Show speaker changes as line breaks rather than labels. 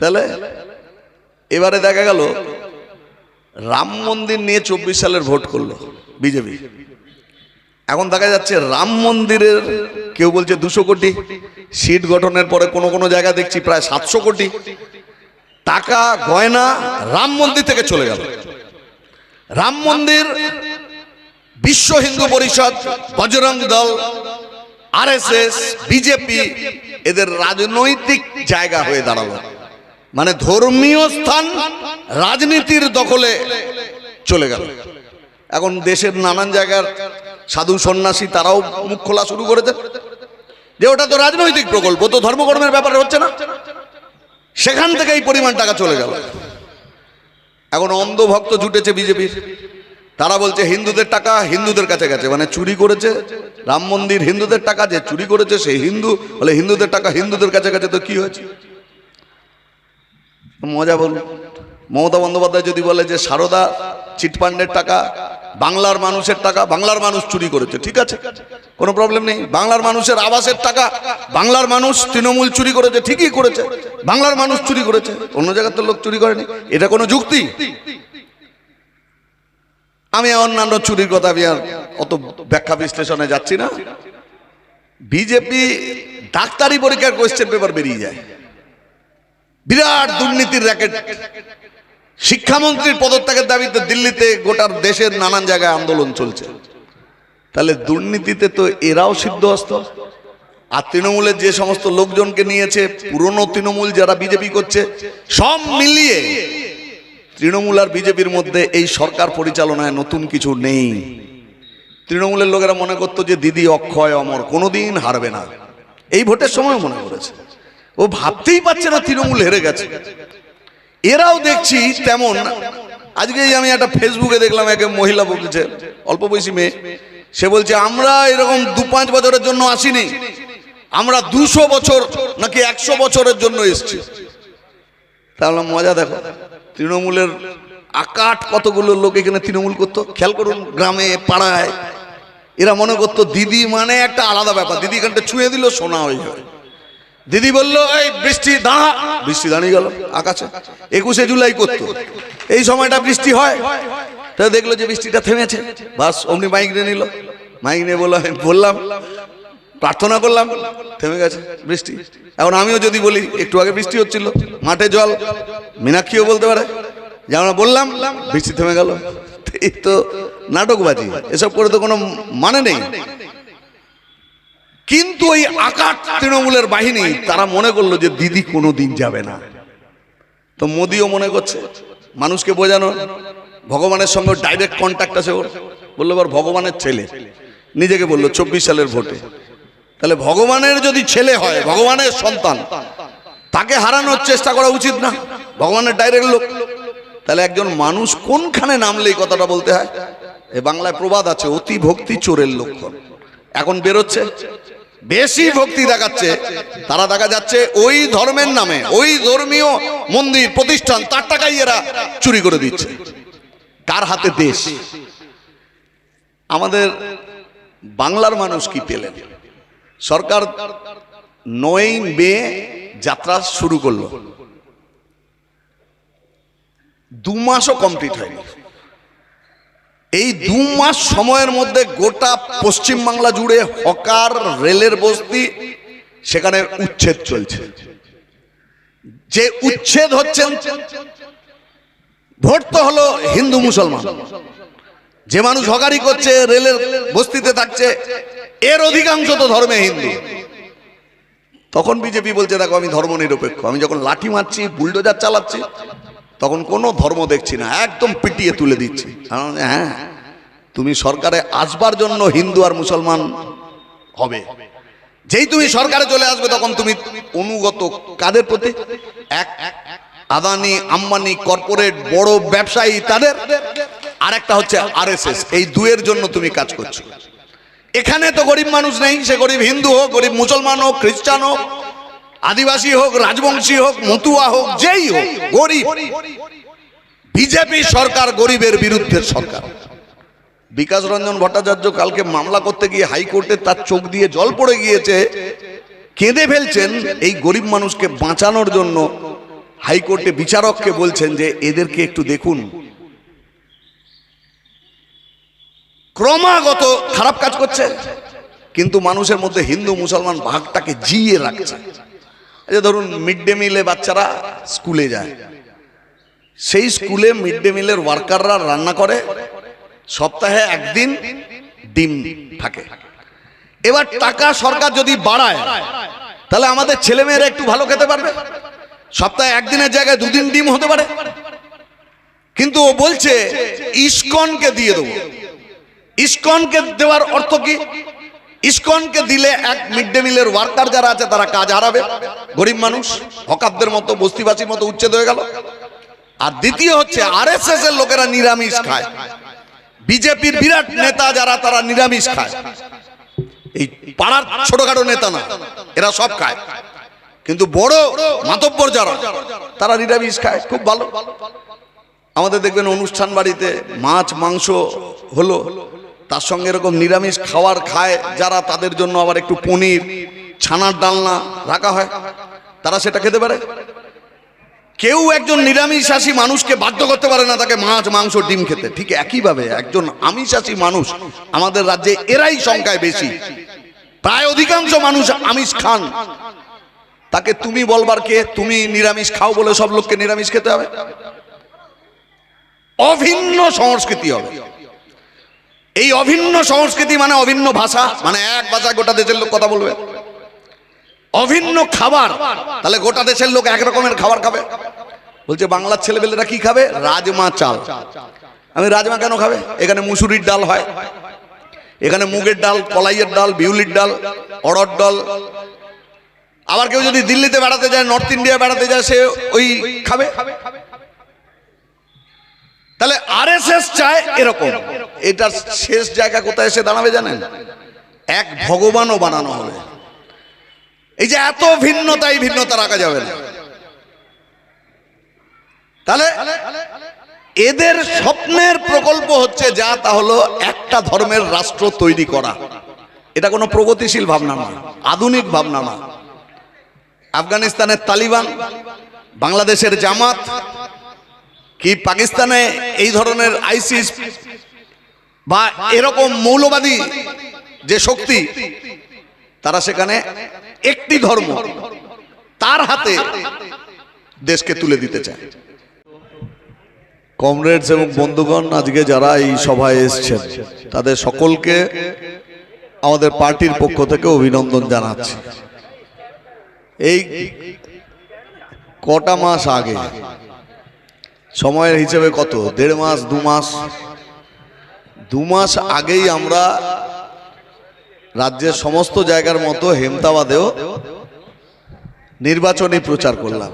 তাহলে এবারে দেখা গেল রাম মন্দির নিয়ে 24 সালের ভোট করলো বিজেপি। এখন দেখা যাচ্ছে রাম মন্দিরের কেউ বলছে 200 কোটি, সিট গঠনের পরে কোন কোন জায়গা দেখছি প্রায় 700 কোটি টাকা গয়না রাম মন্দির থেকে চলে গেল। রাম মন্দির বিশ্ব হিন্দু পরিষদ, বজরং দল, আরএসএস, বিজেপি এদের রাজনৈতিক জায়গা হয়ে দাঁড়ালো। মানে ধর্মীয় স্থান রাজনীতির দখলে চলে গেল। এখন দেশের নানান জায়গার সাধু সন্ন্যাসী তারাও মুখ খোলা শুরু করেছে যে ওটা তো রাজনৈতিক প্রকল্প, তো ধর্মকর্মের ব্যাপারে হচ্ছে না। সেখান থেকে এই পরিমাণ টাকা চলে গেল। এখন অন্ধভক্ত জুটেছে বিজেপির, তারা বলছে হিন্দুদের টাকা হিন্দুদের কাছে গেছে, মানে চুরি করেছে রাম মন্দির হিন্দুদের টাকা, যে চুরি করেছে সেই হিন্দু, বলে হিন্দুদের টাকা হিন্দুদের কাছে গেছে, তো কি হয়েছে? মজা বলুন। মমতা বন্দ্যোপাধ্যায় যদি বলে যে সারদা চিটফান্ডের টাকা বাংলার মানুষের টাকা, বাংলার মানুষ চুরি করেছে, ঠিক আছে, কোনো প্রবলেম নেই। বাংলার মানুষের আবাসের টাকা বাংলার মানুষ তৃণমূল চুরি করেছে, ঠিকই করেছে, বাংলার মানুষ চুরি করেছে, অন্য জায়গার তো লোক চুরি করেনি, এটা কোনো যুক্তি? আমি অন্যান্য চুরির কথা আমি আর অত ব্যাখ্যা বিশ্লেষণে যাচ্ছি না। বিজেপি ডাক্তারি পরীক্ষার কোয়েশ্চেন পেপার বেরিয়ে যায়, বিরাট দুর্নীতির র্যাকেট। শিক্ষামন্ত্রীর পদত্যাগের দাবিতে দিল্লিতে গোটার দেশের নানান জায়গায় আন্দোলন চলছে। তাহলে দুর্নীতিতে তো এরাও সিদ্ধহস্ত। আর তৃণমূলের যে সমস্ত লোকজনকে নিয়েছে, পুরনো তৃণমূল যারা বিজেপি করছে, সব মিলিয়ে তৃণমূল আর বিজেপির মধ্যে এই সরকার পরিচালনায় নতুন কিছু নেই। তৃণমূলের লোকেরা মনে করতো যে দিদি অক্ষয় অমর, কোনোদিন হারবে না, এই ভোটের সময় মনে করেছে। ও ভাবতেই পারছে না তৃণমূল হেরে গেছে। এরাও দেখছি তেমন। আজকেই আমি একটা ফেসবুকে দেখলাম, এক মহিলা বলছে, অল্প বয়সী মেয়ে, সে বলছে আমরা এরকম 2-5 বছরের জন্য আসিনি, আমরা 200 বছর নাকি 100 বছরের জন্য এসেছি। তাহলে মজা দেখো, তৃণমূলের আকাট কতগুলো লোক এখানে তৃণমূল করতো। খেয়াল করুন, গ্রামে পাড়ায় এরা মনে করতো দিদি মানে একটা আলাদা ব্যাপার, দিদি এখানটা ছুঁয়ে দিল সোনা হয়ে যাবে। দিদি বললো এই বৃষ্টি দাঁড়া, বৃষ্টি দাঁড়িয়ে গেল আকাশে। 21শে জুলাই করতো, এই সময়টা বৃষ্টি হয়, তা দেখলো যে বৃষ্টিটা থেমেছে, বাস অমনি মাইক নিয়ে নিল, মাইক নিয়ে বললাম প্রার্থনা করলাম, থেমে গেছে বৃষ্টি। এখন আমিও যদি বলি একটু আগে বৃষ্টি হচ্ছিল, মাঠে জল, মীনাক্ষীও বলতে পারে যে আমরা বললাম বৃষ্টি থেমে গেল। এই তো নাটকবাজি, এসব করে তো কোনো মানে নেই। কিন্তু ওই আকাট তৃণমূলের বাহিনী তারা মনে করলো যে দিদি কোনো দিন যাবে না। তো মোদিও মনে করছে মানুষকে বোঝানো, ভগবানের সঙ্গে ডাইরেক্ট কন্ট্যাক্ট আছে ওর, বললো এবার ভগবানের ছেলে, নিজেকে বললো 24 সালের ভোটে। তাহলে ভগবানের যদি ছেলে হয়, ভগবানের সন্তান, তাকে হারানোর চেষ্টা করা উচিত না? ভগবানের ডাইরেক্ট লোক। তাহলে একজন মানুষ কোনখানে নামলে এই কথাটা বলতে হয়? এই বাংলায় প্রবাদ আছে, অতি ভক্তি চোরের লক্ষণ। এখন বেরোচ্ছে, বেশি ভক্তি দেখাচ্ছে, তারা দেখা যাচ্ছে ওই ধর্মের নামে, ওই ধর্মীয় মন্দির প্রতিষ্ঠান, তার টাকাই এরা চুরি করে দিচ্ছে। কার হাতে দেশ? আমাদের বাংলার মানুষ কি পেলেন? সরকার 9ই মে যাত্রা শুরু করলো, 2 মাসও কমপ্লিট হয়নি। এই 2 মাস সময়ের মধ্যে গোটা পশ্চিম বাংলা জুড়ে হকার, রেলের বস্তি, সেখানে উচ্ছেদ চলছে। যে উচ্ছেদ হচ্ছে, ভোট তো হলো হিন্দু মুসলমান, যে মানুষ হকারি করছে, রেলের বস্তিতে থাকছে, এর অধিকাংশ তো ধর্মে হিন্দু। তখন বিজেপি বলছে দেখো আমি ধর্ম নিরপেক্ষ, আমি যখন লাঠি মারছি, বুলডোজার চালাচ্ছি, তখন কোনো ধর্ম দেখছি না, একদম পিটিয়ে তুলে দিচ্ছি। হ্যাঁ, তুমি সরকারে আসবার জন্য হিন্দু আর মুসলমান হবে, যেই তুমি সরকারে চলে আসবে তখন তুমি অনুগত কাদের প্রতি? এক আদানি আম্বানি কর্পোরেট বড় ব্যবসায়ী তাদের, আর একটা হচ্ছে আরএসএস। এই দুয়ের জন্য তুমি কাজ করছো। এখানে তো গরিব মানুষ নেই, সে গরিব হিন্দু হোক, গরিব মুসলমান হোক, খ্রিস্টান হোক, আদিবাসী হোক, রাজবংশী হোক, মতুয়া হোক, যেই হোক, গরিব। বিজেপি সরকার গরিবের বিরুদ্ধে সরকার। বিকাশ রঞ্জন ভট্টাচার্য কালকে মামলা করতে গিয়ে হাইকোর্টে তার চোখ দিয়ে জল পড়ে গিয়েছে, কেঁদে ফেলছেন। এই গরিব মানুষকে বাঁচানোর জন্য হাইকোর্টে বিচারককে বলছেন যে এদেরকে একটু দেখুন, ক্রমাগত খারাপ কাজ করছে, কিন্তু মানুষের মধ্যে হিন্দু মুসলমান ভাগটাকে জিয়ে রাখছে। এই যে ধরুন মিড ডে মিলে বাচ্চারা স্কুলে যায়, সেই স্কুলে মিড ডে মিলের ওয়ার্কাররা রান্না করে, সপ্তাহে একদিন ডিম থাকে। এবার টাকা সরকার যদি বাড়ায় তাহলে আমাদের ছেলেমেয়েরা একটু ভালো খেতে পারবে, সপ্তাহে একদিনের জায়গায় দুদিন ডিম হতে পারে। কিন্তু ও বলছে ইসকনকে দিয়ে দেবো। ইসকনকে দেওয়ার অর্থ কি? ইসকনকে দিলে এক মিড ডে মিলের ওয়ার্কার যারা আছে তারা কাজ হারাবে, গরিব মানুষ হকারদের মতো বস্তিবাসীর মতো উচ্ছেদ হয়ে গেল। আর দ্বিতীয় হচ্ছে আরএসএস এর লোকেরা নিরামিষ খায়, বিজেপির বিরাট নেতা যারা তারা নিরামিষ খায়, এই পাড়ার ছোটখাটো নেতা না, এরা সব খায়, কিন্তু বড় মাতব্বর যারা তারা নিরামিষ খায়, খুব ভালো। আমাদের দেখবেন অনুষ্ঠান বাড়িতে মাছ মাংস হলো, তার সঙ্গে এরকম নিরামিষ খাবার খায় যারা, তাদের জন্য আবার একটু পনির ছানার ডালনা রাখা হয়, তারা সেটা খেতে পারে। কেউ একজন নিরামিষাশী মানুষকে বাধ্য করতে পারে না তাকে মাছ মাংস ডিম খেতে। ঠিক একইভাবে একজন আমিষাশী মানুষ আমাদের রাজ্যে এরাই সংখ্যায় বেশি, প্রায় অধিকাংশ মানুষ আমিষ খান, তাকে তুমি বলবার কে? তুমি নিরামিষ খাও বলে সব লোককে নিরামিষ খেতে হবে? অভিন্ন সংস্কৃতি হবে। এই অভিন্ন সংস্কৃতি মানে অভিন্ন ভাষা, মানে এক ভাষায় গোটা দেশের লোক কথা বলবে। অভিন্ন খাবার, তাহলে গোটা দেশের লোক এক রকমের খাবার খাবে। বলছে বাংলার ছেলেবেলেরা কি খাবে? রাজমা চাল। আমি রাজমা কেন খাবে? এখানে মুসুরির ডাল হয়, এখানে মুগের ডাল, কলাইয়ের ডাল, বিউলির ডাল, অড়হর ডাল। আবার কেউ যদি দিল্লিতে বেড়াতে যায়, নর্থ ইন্ডিয়া বেড়াতে যায়, সে ওই খাবে। তাহলে আরএসএস চায় এরকম। এটার শেষ জায়গা কোথায় এসে দাঁড়াবে জানেন? এক ভগবানও বানানো হবে। এই যে এত ভিন্নতা, এই ভিন্নতা রাখা যাবে না। তাহলে এদের স্বপ্নের প্রকল্প হচ্ছে যা, তা হলো একটা ধর্মের রাষ্ট্র তৈরি করা। এটা কোনো প্রগতিশীল ভাবনা না, আধুনিক ভাবনা না। আফগানিস্তানের তালিবান, বাংলাদেশের জামাত, কি পাকিস্তানে এই ধরনের আইসিস বা এরকম মৌলবাদী যে শক্তি, তারা সেখানে একটি ধর্ম তার হাতে দেশকে তুলে দিতে চায়। কমরেডস এবং বন্ধুগণ, আজকে যারা এই সভায় এসেছেন তাদের সকলকে আমাদের পার্টির পক্ষ থেকে অভিনন্দন জানাচ্ছি। এই কটা মাস আগে, সময়ের হিসেবে কত, 1.5 মাস 2 মাস আগেই আমরা রাজ্যের সমস্ত জায়গার মতো হেমতাবাদেও নির্বাচনী প্রচার করলাম।